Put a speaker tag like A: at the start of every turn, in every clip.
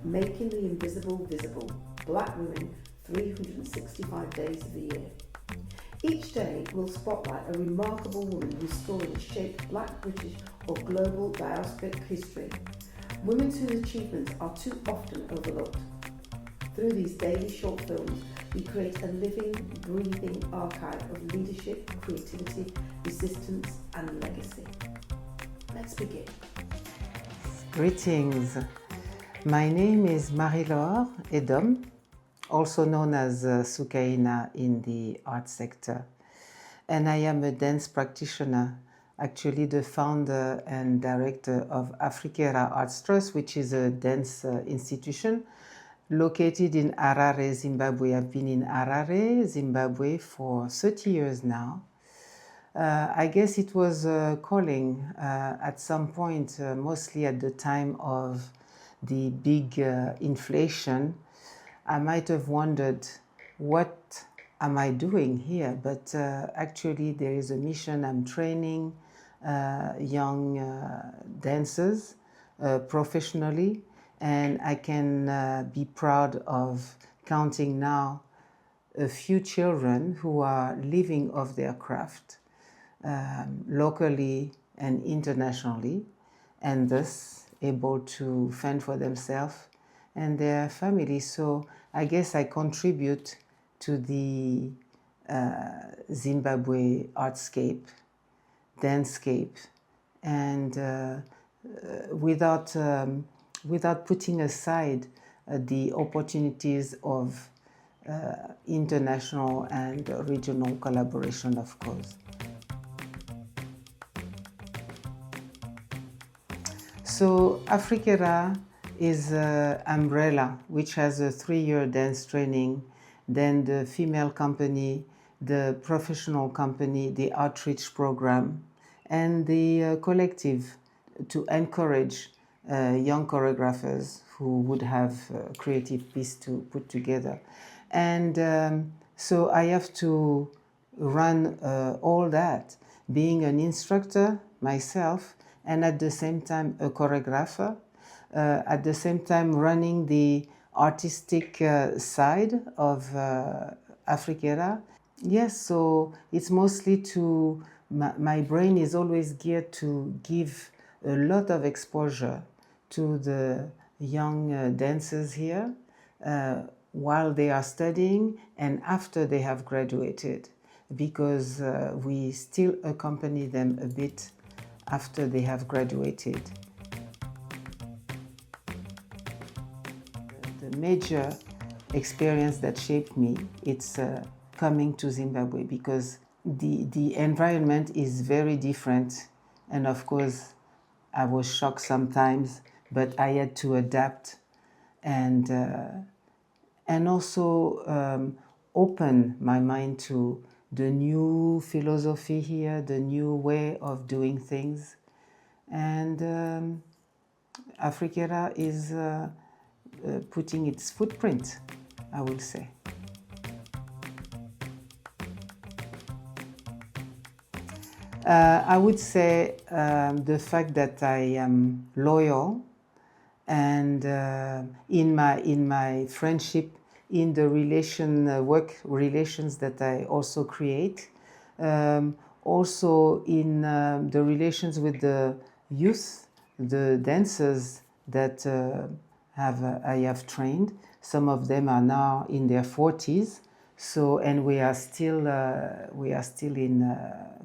A: making the invisible visible, Black women 365 days of the year. Each day will spotlight a remarkable woman whose story has shaped Black, British or global diasporic history, women whose achievements are too often overlooked. Through these daily short films, we create a living, breathing archive of leadership, creativity, resistance and legacy. Let's begin.
B: Greetings. My name is Marie-Laure Edom, also known as Soukaina in the art sector. And I am a dance practitioner, actually the founder and director of AfriKera Arts Trust, which is a dance institution located in Harare, Zimbabwe. I've been in Harare, Zimbabwe for 30 years now. I guess it was a calling at some point, mostly at the time of the big inflation. I might have wondered, what am I doing here? But actually there is a mission. I'm training young dancers professionally, and I can be proud of counting now a few children who are living off their craft locally and internationally, and thus able to fend for themselves and their families. So I guess I contribute to the Zimbabwe artscape, dancescape, and without putting aside the opportunities of international and regional collaboration, of course. So AfriKera is an umbrella which has a 3-year dance training, then the female company, the professional company, the outreach program, and the collective to encourage young choreographers who would have a creative piece to put together. And so I have to run all that, being an instructor myself, and at the same time a choreographer, at the same time running the artistic side of AfriKera. Yes, so it's mostly to, my brain is always geared to give a lot of exposure to the young dancers here while they are studying and after they have graduated, because we still accompany them a bit after they have graduated. The major experience that shaped me, it's coming to Zimbabwe, because the environment is very different, and of course I was shocked sometimes, but I had to adapt and also open my mind to the new philosophy here, the new way of doing things. And AfriKera is putting its footprint, I will say. I would say the fact that I am loyal, and in my friendship, in the work relations that I also create, also in the relations with the youth, the dancers that I have trained. Some of them are now in their 40s, so, and we are still in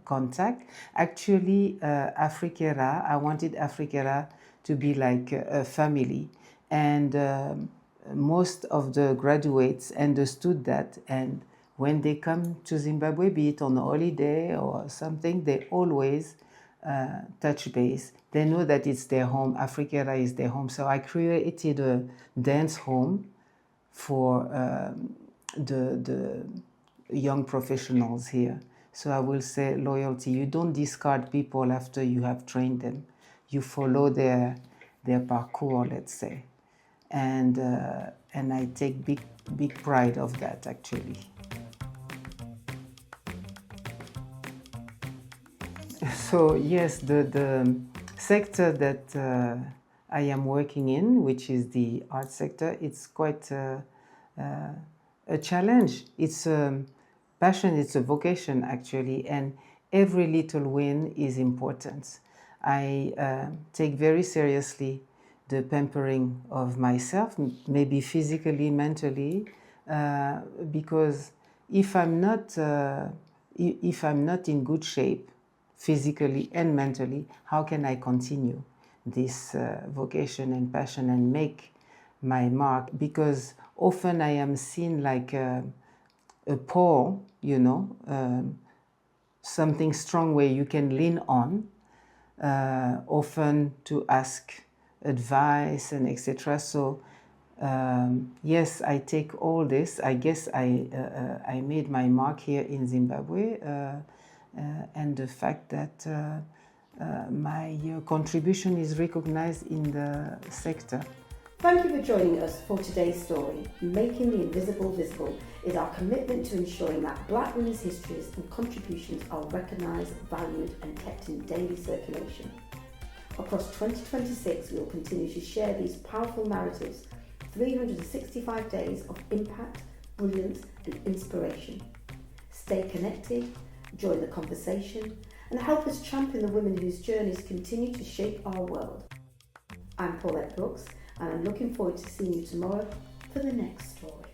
B: contact. Actually, AfriKera, I wanted AfriKera to be like a family, and most of the graduates understood that, and when they come to Zimbabwe, be it on a holiday or something, they always touch base. They know that it's their home, AfriKera is their home. So I created a dance home for the young professionals here. So I will say loyalty. You don't discard people after you have trained them. You follow their parcours, let's say. And I take big pride of that, actually. So yes, the sector that I am working in, which is the art sector, it's quite a challenge. It's a passion, it's a vocation actually, and every little win is important. I take very seriously the pampering of myself, maybe physically, mentally, because if I'm not in good shape, physically and mentally, how can I continue this vocation and passion and make my mark? Because often I am seen like a pole, something strong where you can lean on, often to ask advice and etc. So yes, I take all this. I guess I made my mark here in Zimbabwe, and the fact that my contribution is recognized in the sector.
A: Thank you for joining us for today's story. Making the Invisible Visible is our commitment to ensuring that Black women's histories and contributions are recognised, valued and kept in daily circulation. Across 2026, we will continue to share these powerful narratives, 365 days of impact, brilliance and inspiration. Stay connected, join the conversation and help us champion the women whose journeys continue to shape our world. I'm Paulette Brooks, and I'm looking forward to seeing you tomorrow for the next story.